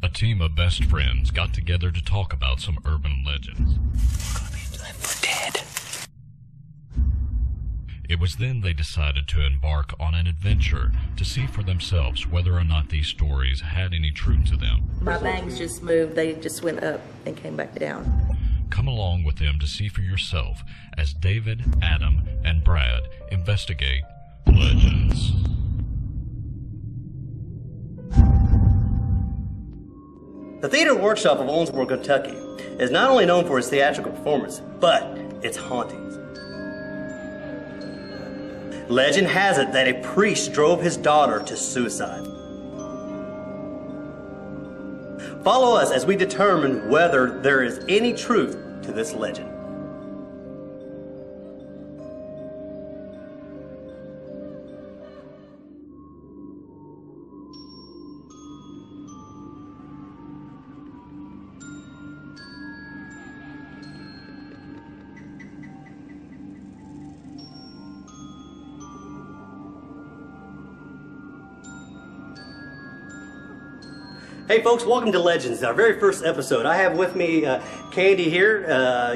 A team of best friends got together to talk about some urban legends. We're dead. It was then they decided to embark on an adventure to see for themselves whether or not these stories had any truth to them. My bags just moved. They just went up and came back down. Come along with them to see for yourself as David, Adam, and Brad investigate legends. The Theater Workshop of Owensboro, Kentucky is not only known for its theatrical performance, but its hauntings. Legend has it that a priest drove his daughter to suicide. Follow us as we determine whether there is any truth to this legend. Hey folks, welcome to Legends, our very first episode. I have with me Candy here,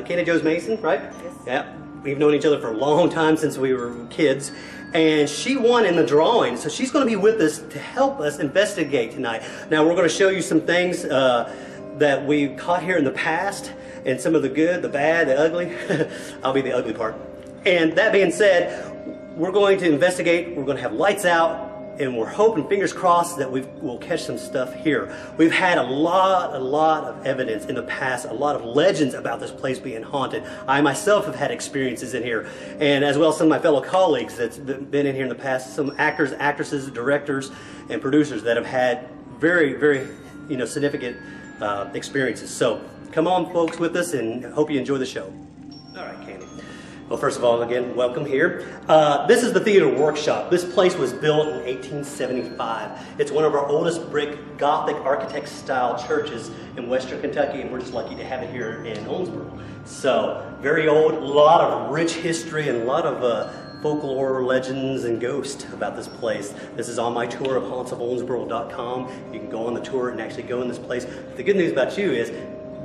Candy Joe's Mason, right? Yes. Yeah, we've known each other for a long time since we were kids. And she won in the drawing, so she's going to be with us to help us investigate tonight. Now we're going to show you some things that we caught here in the past, and some of the good, the bad, the ugly. I'll be the ugly part. And that being said, we're going to investigate, we're going to have lights out, and we're hoping, fingers crossed, that we'll catch some stuff here. We've had a lot of evidence in the past, a lot of legends about this place being haunted. I myself have had experiences in here, and as well as some of my fellow colleagues that's been in here in the past, some actors, actresses, directors, and producers that have had very significant experiences. So come on folks with us, and hope you enjoy the show. All right, Candy. Well, first of all, again, welcome here. This is the Theater Workshop. This place was built in 1875. It's one of our oldest brick Gothic architect-style churches in Western Kentucky, and we're just lucky to have it here in Owensboro. So, very old, a lot of rich history, and a lot of folklore, legends, and ghosts about this place. This is on my tour of hauntsofowensboro.com. You can go on the tour and actually go in this place. The good news about you is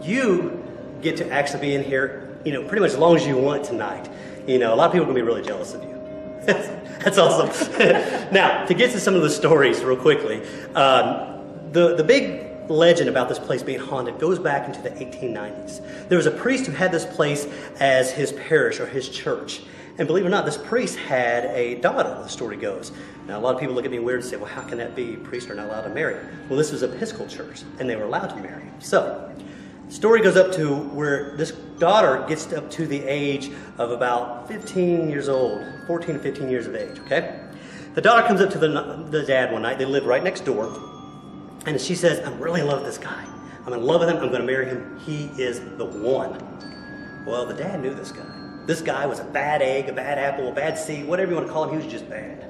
you get to actually be in here, pretty much as long as you want tonight. A lot of people are going to be really jealous of you. That's awesome. Now, to get to some of the stories real quickly, the big legend about this place being haunted goes back into the 1890s. There was a priest who had this place as his parish or his church. And believe it or not, this priest had a daughter, the story goes. Now, a lot of people look at me weird and say, well, how can that be? Priests are not allowed to marry. Well, this was an Episcopal church, and they were allowed to marry. So, story goes up to where this daughter gets up to the age of about 15 years old, 14 to 15 years of age, okay? The daughter comes up to the dad one night. They live right next door. And she says, I'm really in love with this guy. I'm in love with him. I'm going to marry him. He is the one. Well, the dad knew this guy. This guy was a bad egg, a bad apple, a bad seed, whatever you want to call him. He was just bad.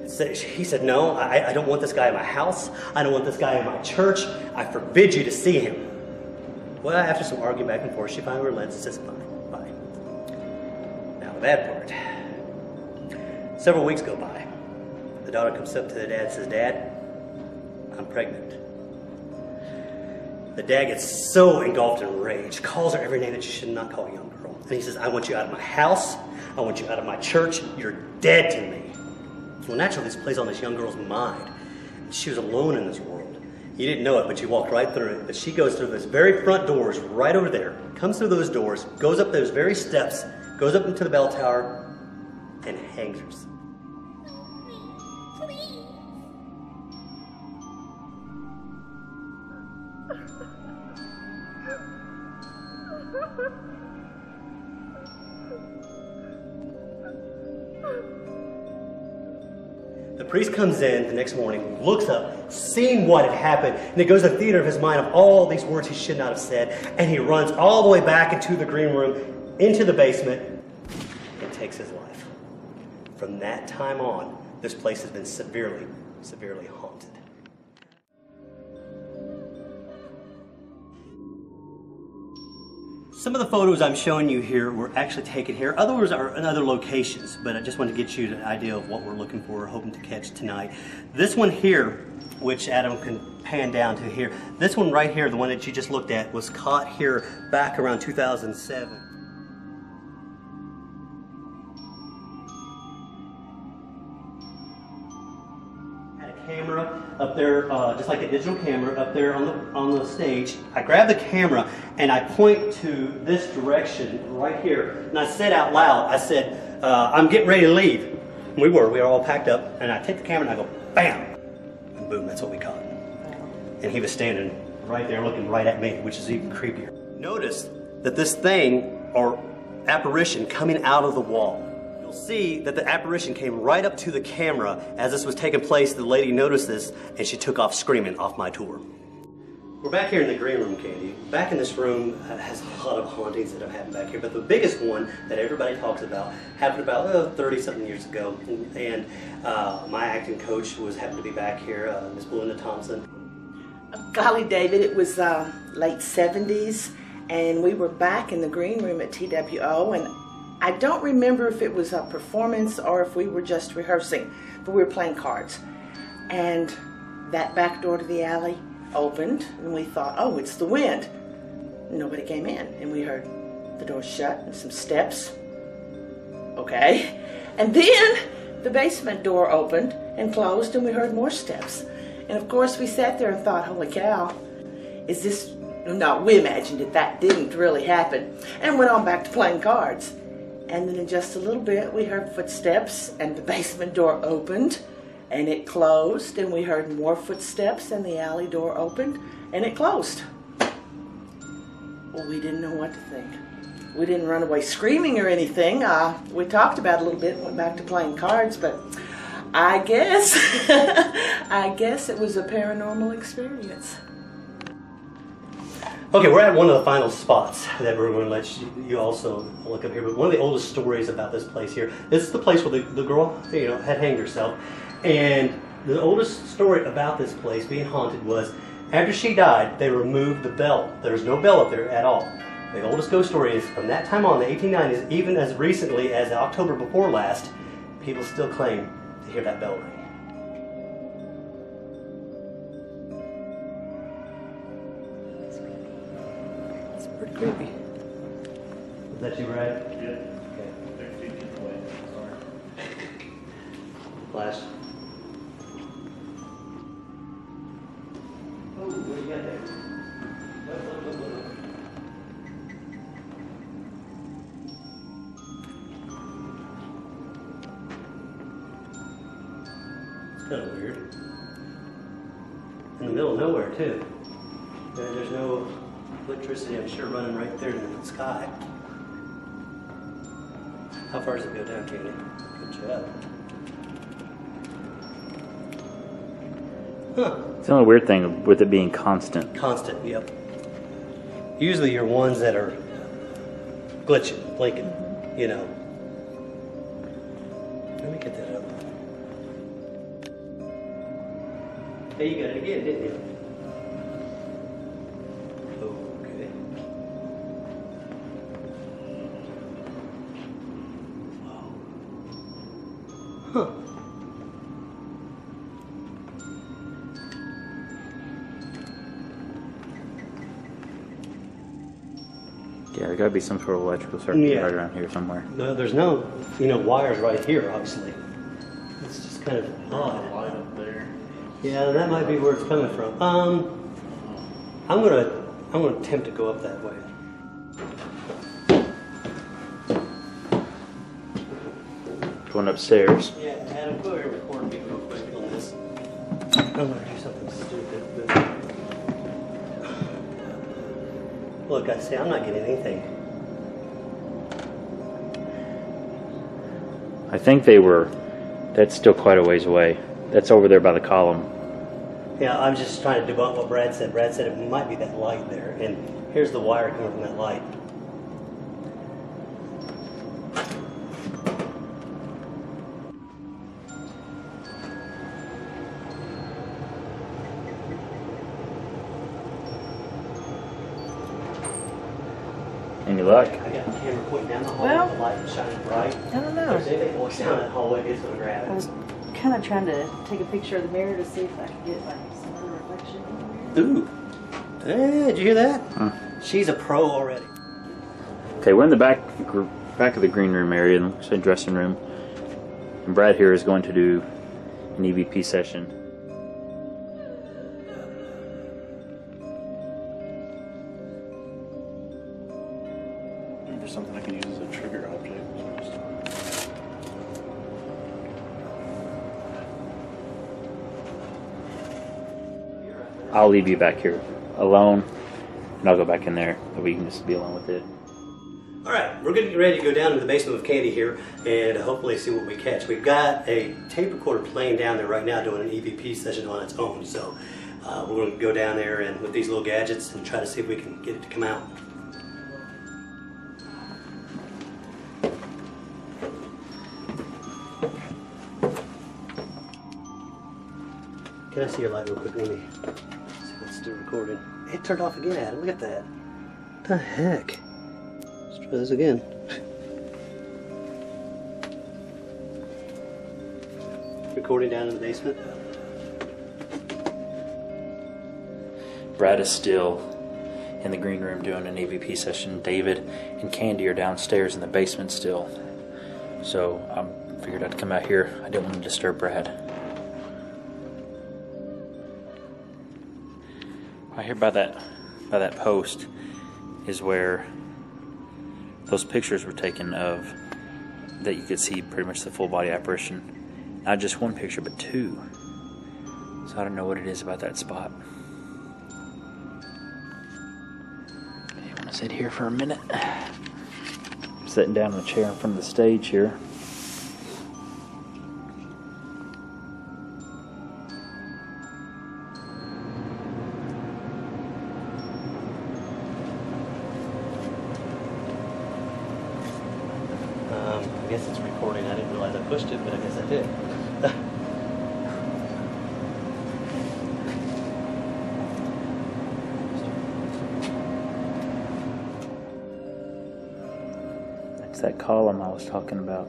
So he said, no, I don't want this guy in my house. I don't want this guy in my church. I forbid you to see him. Well, after some arguing back and forth, she finally relents and says, fine, bye. Now, the bad part. Several weeks go by. The daughter comes up to the dad and says, Dad, I'm pregnant. The dad gets so engulfed in rage, calls her every name that you should not call a young girl. And he says, I want you out of my house. I want you out of my church. You're dead to me. Well, naturally, this plays on this young girl's mind. She was alone in this world. You didn't know it, but you walked right through it. But she goes through those very front doors right over there, comes through those doors, goes up those very steps, goes up into the bell tower, and hangs herself. The priest comes in the next morning, looks up, seeing what had happened, and it goes to the theater of his mind of all these words he should not have said, and he runs all the way back into the green room, into the basement, and takes his life. From that time on, this place has been severely haunted. Some of the photos I'm showing you here were actually taken here. Others are in other locations, but I just want to get you an idea of what we're looking for, hoping to catch tonight. This one here, which Adam can pan down to here. This one right here, the one that you just looked at, was caught here back around 2007. Camera up there, just like a digital camera up there on the stage. I grab the camera and I point to this direction right here, and I said out loud, I said, I'm getting ready to leave. And we were all packed up, and I take the camera and I go, bam, and boom, that's what we caught. And he was standing right there looking right at me, which is even creepier. Notice that this thing, or apparition, coming out of the wall. You'll see that the apparition came right up to the camera as this was taking place. The lady noticed this and she took off screaming off my tour. We're back here in the green room, Candy. Back in this room has a lot of hauntings that have happened back here, but the biggest one that everybody talks about happened about 30-something years ago. And my acting coach happened to be back here, Miss Belinda Thompson. Golly, David, it was late 70s, and we were back in the green room at TWO, and I don't remember if it was a performance or if we were just rehearsing, but we were playing cards. And that back door to the alley opened, and we thought, oh, it's the wind. Nobody came in, and we heard the door shut and some steps. Okay. And then the basement door opened and closed, and we heard more steps. And of course, we sat there and thought, holy cow, is this... No, we imagined it. That didn't really happen. And went on back to playing cards. And then in just a little bit, we heard footsteps, and the basement door opened, and it closed, and we heard more footsteps, and the alley door opened, and it closed. Well, we didn't know what to think. We didn't run away screaming or anything. We talked about it a little bit, went back to playing cards, but I guess, I guess it was a paranormal experience. Okay, we're at one of the final spots that we're going to let you also look up here. But one of the oldest stories about this place here, this is the place where the girl, had hanged herself. And the oldest story about this place being haunted was, after she died, they removed the bell. There's no bell up there at all. The oldest ghost story is from that time on, the 1890s, even as recently as October before last, people still claim to hear that bell ring. Pretty creepy. Is that you, Brad? Yeah. Okay. 15 feet away. Sorry. Flash. Oh, what do you got there? Look. It's kind of weird. In the middle of nowhere, too. There's no electricity, I'm sure, running right there in the sky. How far does it go down, Candy? Good job. Huh. It's the only weird thing with it being constant. Constant, yep. Usually you're ones that are glitching, blinking, Let me get that up. Hey, you got it again, didn't you? Huh. Yeah, there gotta be some sort of electrical circuit right around here somewhere. No, there's no, wires right here, obviously. It's just kind of odd. Light up there. Yeah, that might be where it's coming from. I'm gonna attempt to go up that way. Going upstairs. Yeah, Adam, go over here and record me real quick on this. I'm gonna do something stupid, but... Look, I say I'm not getting anything. I think that's still quite a ways away. That's over there by the column. Yeah, I'm just trying to debunk what Brad said. Brad said it might be that light there, and here's the wire coming from that light. Any luck? I got the camera pointing down the hallway, Well, the light is shining bright. I don't know. If there's anything going down that hallway, it's going to grab I it. was kind of trying to take a picture of the mirror to see if I could get like some other reflection. Ooh. Hey, did you hear that? She's a pro already. Okay, we're in the back of the green room area, and say dressing room. And Brad here is going to do an EVP session. For something I could use as a trigger object. I'll leave you back here alone, and I'll go back in there, so we can just be alone with it. All right, we're getting ready to go down to the basement with Candy here and hopefully see what we catch. We've got a tape recorder playing down there right now doing an EVP session on its own. So we're going to go down there and with these little gadgets and try to see if we can get it to come out. Can I see your light real quick, Amy? See if it's still recording. It turned off again, Adam. Look at that. What the heck? Let's try this again. Recording down in the basement. Brad is still in the green room doing an EVP session. David and Candy are downstairs in the basement still. So I figured I'd come out here. I didn't want to disturb Brad. Right here by that post is where those pictures were taken of, that you could see pretty much the full body apparition. Not just one picture, but two. So I don't know what it is about that spot. Okay, I want to sit here for a minute. I'm sitting down in a chair in front of the stage here. I guess it's recording. I didn't realize I pushed it, but I guess I did. That's that column I was talking about.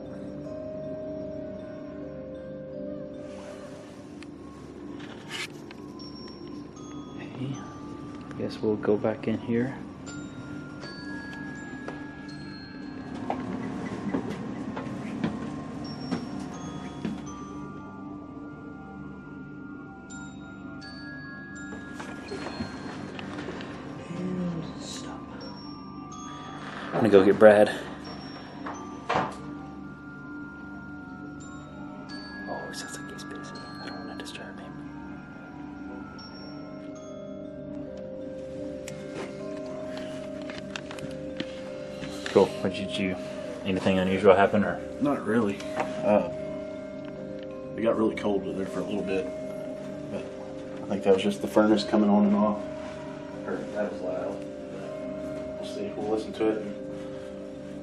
Okay, I guess we'll go back in here. I'm gonna go get Brad. Oh, it sounds like he's busy. I don't want to disturb him. Cool. What did you? Anything unusual happen or? Not really. It got really cold in there for a little bit, but I think that was just the furnace coming on and off. Or that was loud. We'll see. We'll listen to it.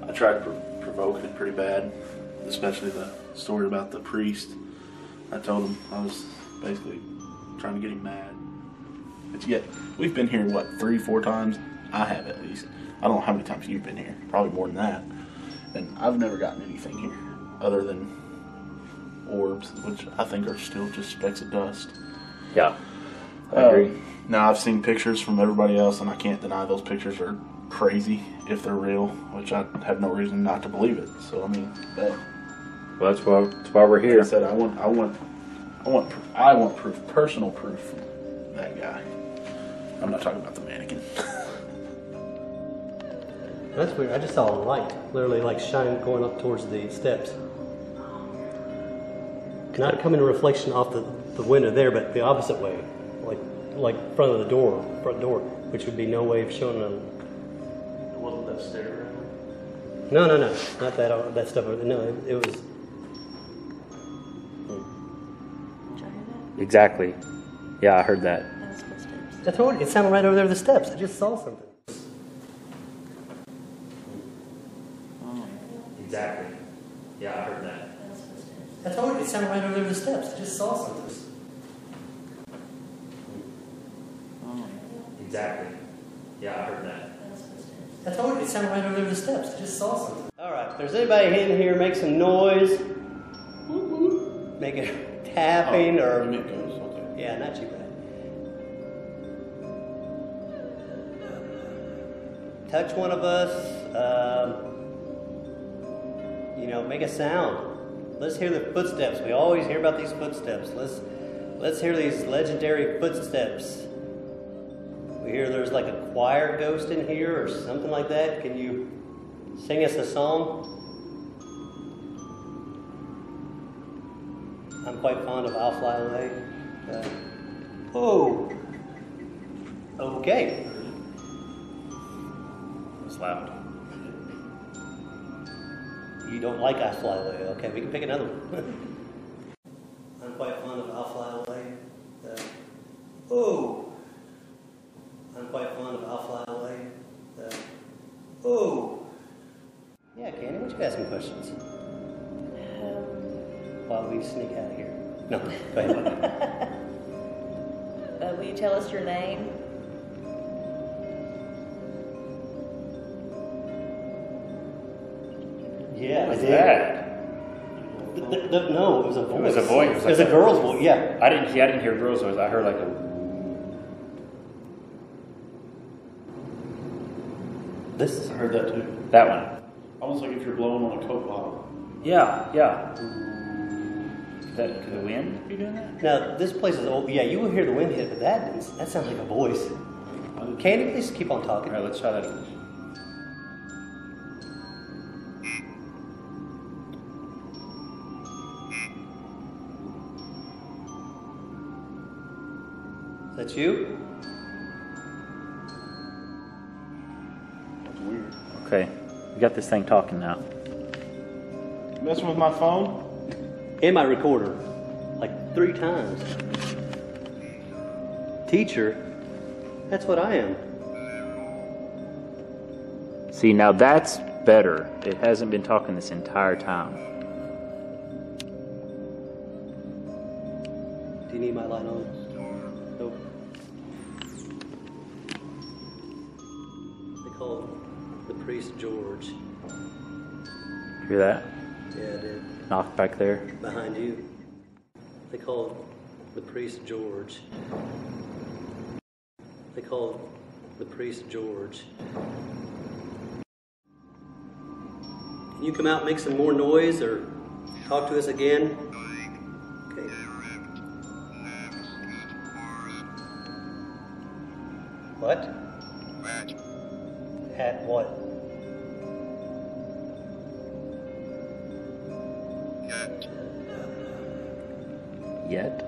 I tried provoking it pretty bad, especially the story about the priest. I told him I was basically trying to get him mad. But yet, we've been here, what, 3-4 times? I have at least. I don't know how many times you've been here. Probably more than that. And I've never gotten anything here other than orbs, which I think are still just specks of dust. Yeah, I agree. Now, I've seen pictures from everybody else, and I can't deny those pictures are crazy if they're real, which I have no reason not to believe it. So, I mean, that, Well, that's why we're here. like I said, I want proof, personal proof from that guy. I'm not talking about the mannequin. That's weird. I just saw a light, literally like shine going up towards the steps. Not coming in reflection off the window there, but the opposite way, like front of the door, front door, which would be no way of showing them. Wasn't that stair? No, not that stuff. No, it was. Exactly. Yeah, I heard that. I told you, it sounded right over there, the steps. I just saw something. Exactly. Yeah, I heard that. I told you, it sounded right over there, the steps. I just saw something. Exactly. Yeah, I heard that. I told you, it sounded right over there, the steps. I just saw something. All right, if there's anybody in here, make some noise. Make it tapping or. It goes, okay. Yeah, not too bad. touch one of us, make a sound. Let's hear the footsteps. We always hear about these footsteps. Let's hear these legendary footsteps. We hear there's like a choir ghost in here or something like that. Can you sing us a song? I'm quite fond of I'll Fly Away. Okay. It's loud. You don't like I Fly Away. Okay, we can pick another one. I'm quite fond of I'll Fly Away. I'm quite fond of I'll Fly Away. Yeah, Candy, why don't you ask some questions? While we sneak out of here. No, go ahead. Will you tell us your name? Yeah, What was I did. that? No, it was a voice. It was a voice. It was a girl's voice, yeah. I didn't hear a girl's voice. I heard like a. This? I heard that too. That one. Almost like if you're blowing on a Coke bottle. Yeah. Could the wind be doing that? Now, this place is old. Yeah, you will hear the wind hit, but that sounds like a voice. Candy, please keep on talking. All right, let's try that. Is that you? That's weird. Okay, we got this thing talking now. Messing with my phone? And my recorder. Like 3 times. Teacher? That's what I am. See, now that's better. It hasn't been talking this entire time. Do you need my light on? Nope. They call him the priest George. Hear that? Yeah, I did. Knock back there. Behind you. They call him the priest George. They call him the priest George. Can you come out and make some more noise or talk to us again? Okay. What? At what? Yet?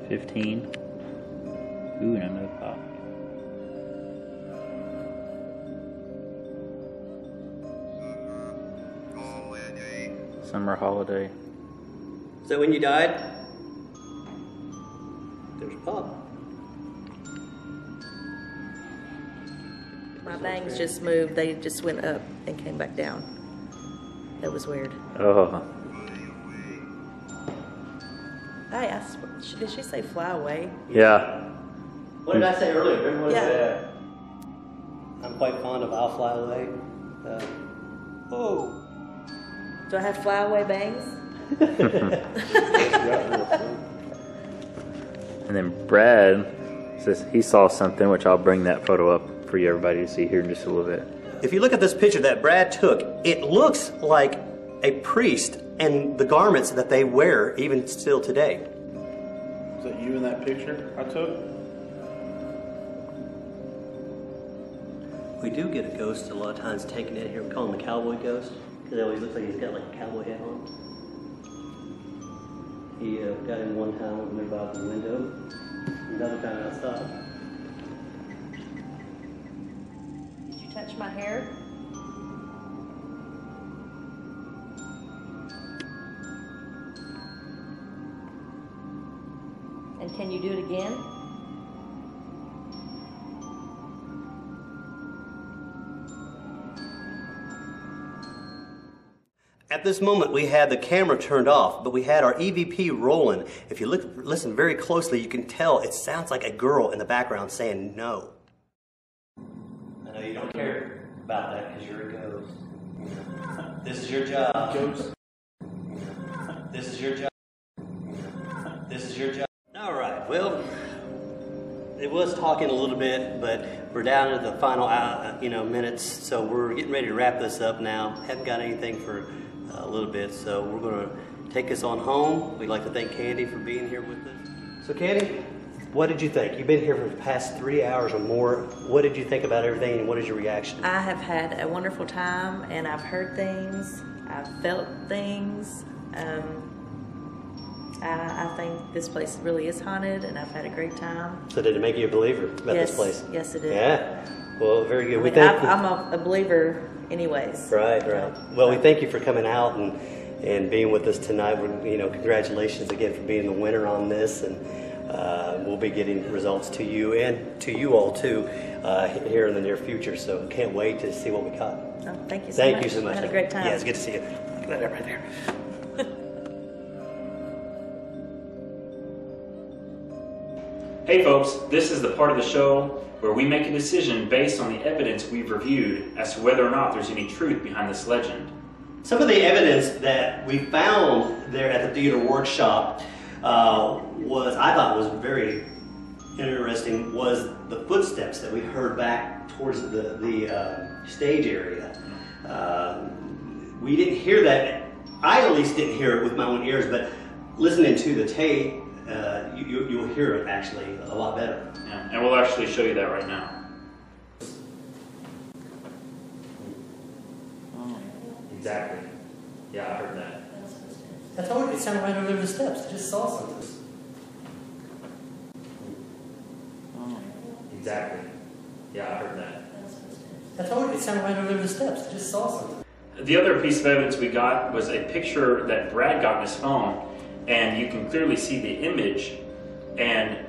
15. Ooh, and another pop. Summer holiday. Is that when you died? There's Pop. My bangs just moved. They just went up and came back down. That was weird. Oh. Hey, did she say fly away? Yeah. What did I say earlier? What Yeah. did I say? I'm quite fond of I'll Fly Away. Do I have fly away bangs? And then Brad says he saw something, which I'll bring that photo up for you everybody to see here in just a little bit. If you look at this picture that Brad took, it looks like a priest and the garments that they wear even still today. Is that you in that picture I took? We do get a ghost a lot of times taken in here. We call him the cowboy ghost because it always looks like he's got like a cowboy hat on. He got in one time when we were out the window, another time outside. Did you touch my hair? And can you do it again? At this moment, we had the camera turned off, but we had our EVP rolling. If you listen very closely, you can tell it sounds like a girl in the background saying no. I know you don't care about that because you're a ghost. This is your job. Ghost. This is your job. This is your job. All right, well, It was talking a little bit, but we're down to the final, minutes, so we're getting ready to wrap this up now. Haven't got anything for a little bit, so we're going to take us on home. We'd like to thank Candy for being here with us. So, Candy, what did you think? You've been here for the past 3 hours or more. What did you think about everything, and what is your reaction? I have had a wonderful time, and I've heard things, I've felt things. I think this place really is haunted, and I've had a great time. So did it make you a believer about this place? Yes, it did. Yeah. Well, very good. I'm a believer anyways. Right. Well, we thank you for coming out and being with us tonight. Congratulations again for being the winner on this, and we'll be getting results to you and to you all too here in the near future. So can't wait to see what we got. Oh, thank you so much. Thank you so much. I had a great time. Yeah, it's good to see you. Look at that right there. Hey folks, this is the part of the show where we make a decision based on the evidence we've reviewed as to whether or not there's any truth behind this legend. Some of the evidence that we found there at the theater workshop I thought was very interesting, was the footsteps that we heard back towards the stage area. We didn't hear that. I at least didn't hear it with my own ears, but listening to the tape, you'll hear it actually a lot better. Yeah, and we'll actually show you that right now. Exactly. Yeah, I heard that. I told you it sounded right over the steps. I just saw something. Exactly. Yeah, I heard that. I told you it sounded right over the steps. I just saw something. The other piece of evidence we got was a picture that Brad got on his phone, and you can clearly see the image. And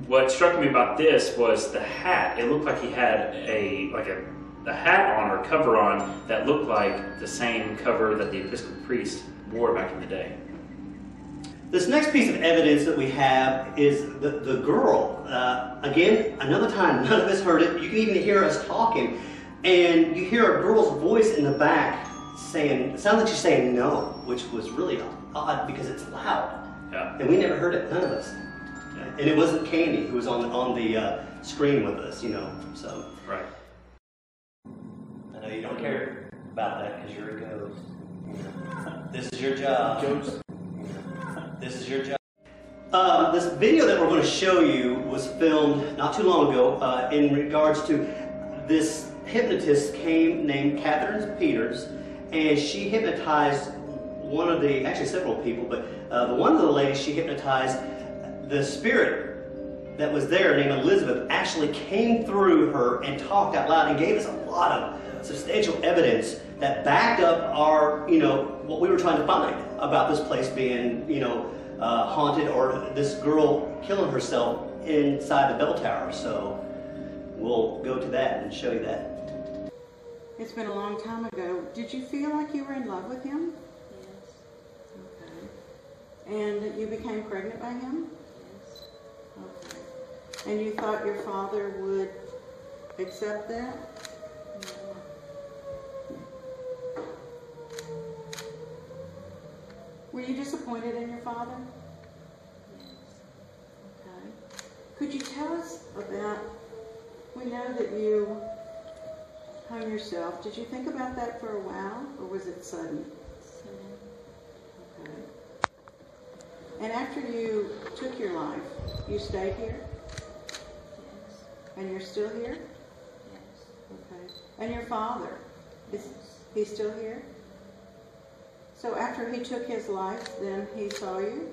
what struck me about this was the hat. It looked like he had a hat on or cover on that looked like the same cover that the Episcopal priest wore back in the day. This next piece of evidence that we have is the girl. Again, another time, none of us heard it. You can even hear us talking, and you hear a girl's voice in the back saying, it sounds like she's saying no, which was really odd because it's loud. Yeah. And we never heard it, none of us. Yeah. And it wasn't Candy who was on the screen with us, so. Right. I know you don't care about that because you're a ghost. This is your job. Ghost. This is your job. This video that we're going to show you was filmed not too long ago in regards to this hypnotist named Catherine Peters, and she hypnotized actually several people, but one of the ladies she hypnotized, the spirit that was there named Elizabeth actually came through her and talked out loud and gave us a lot of substantial evidence that backed up our, what we were trying to find about this place being, haunted, or this girl killing herself inside the bell tower. So we'll go to that and show you that. It's been a long time ago. Did you feel like you were in love with him? Yes. Okay. And you became pregnant by him? Yes. Okay. And you thought your father would accept that? No. Were you disappointed in your father? Yes. Okay. Could you tell us about, we know that you hung yourself. Did you think about that for a while, or was it sudden? Sudden. Okay. And after you took your life, you stayed here? Yes. And you're still here? Yes. Okay. And your father, is he still here? So after he took his life, then he saw you?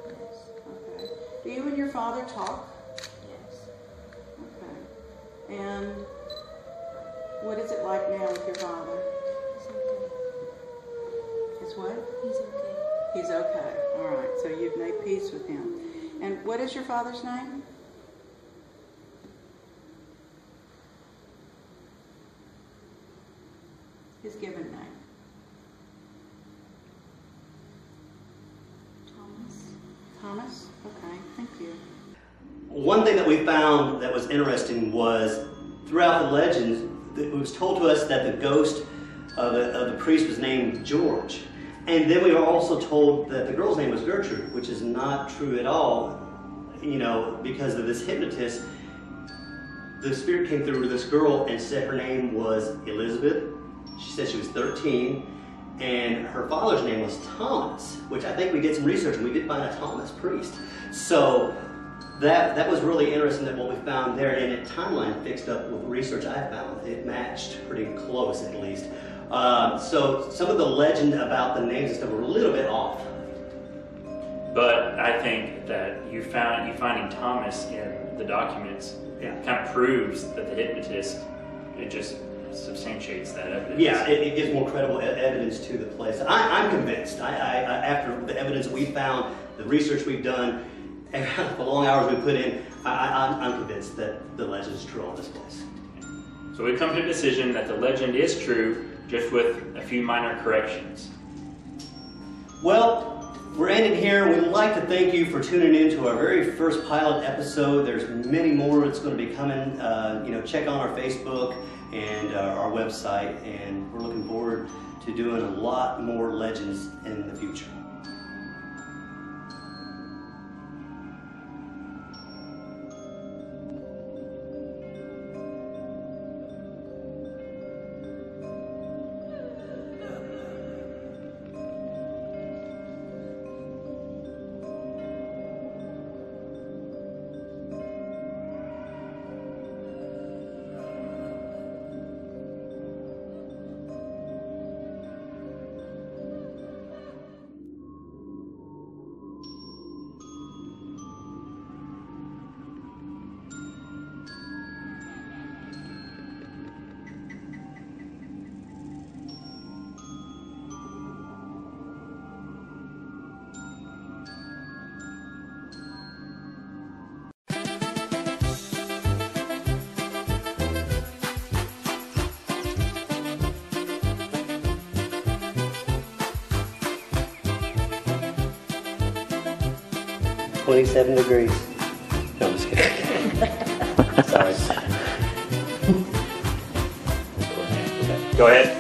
Yes. Okay. Do you and your father talk? Yes. Okay. And what is it like now with your father? He's okay. Is what? He's okay. He's okay. All right. So you've made peace with him. And what is your father's name? His given name. Thomas? Okay, thank you. One thing that we found that was interesting was throughout the legends, it was told to us that the ghost of the priest was named George. And then we were also told that the girl's name was Gertrude, which is not true at all. you know, because of this hypnotist, the spirit came through to this girl and said her name was Elizabeth. She said she was 13, and her father's name was Thomas, which I think we did some research and we did find a Thomas priest. So that was really interesting, that what we found there, and it timeline fixed up with research I found. It matched pretty close, at least. So some of the legend about the names and stuff were a little bit off. But I think that you finding Thomas in the documents kind of proves that the hypnotist, it just substantiates that evidence. Yeah, it gives more credible evidence to the place. I'm convinced. After the evidence we found, the research we've done, and the long hours we put in, I'm convinced that the legend is true on this place. So we've come to a decision that the legend is true, just with a few minor corrections. Well, we're ending here. We'd like to thank you for tuning in to our very first pilot episode. There's many more that's going to be coming. You know, check on our Facebook and our website, and we're looking forward to doing a lot more legends in the future. $27 degrees. No, I'm just kidding. Sorry. Go ahead.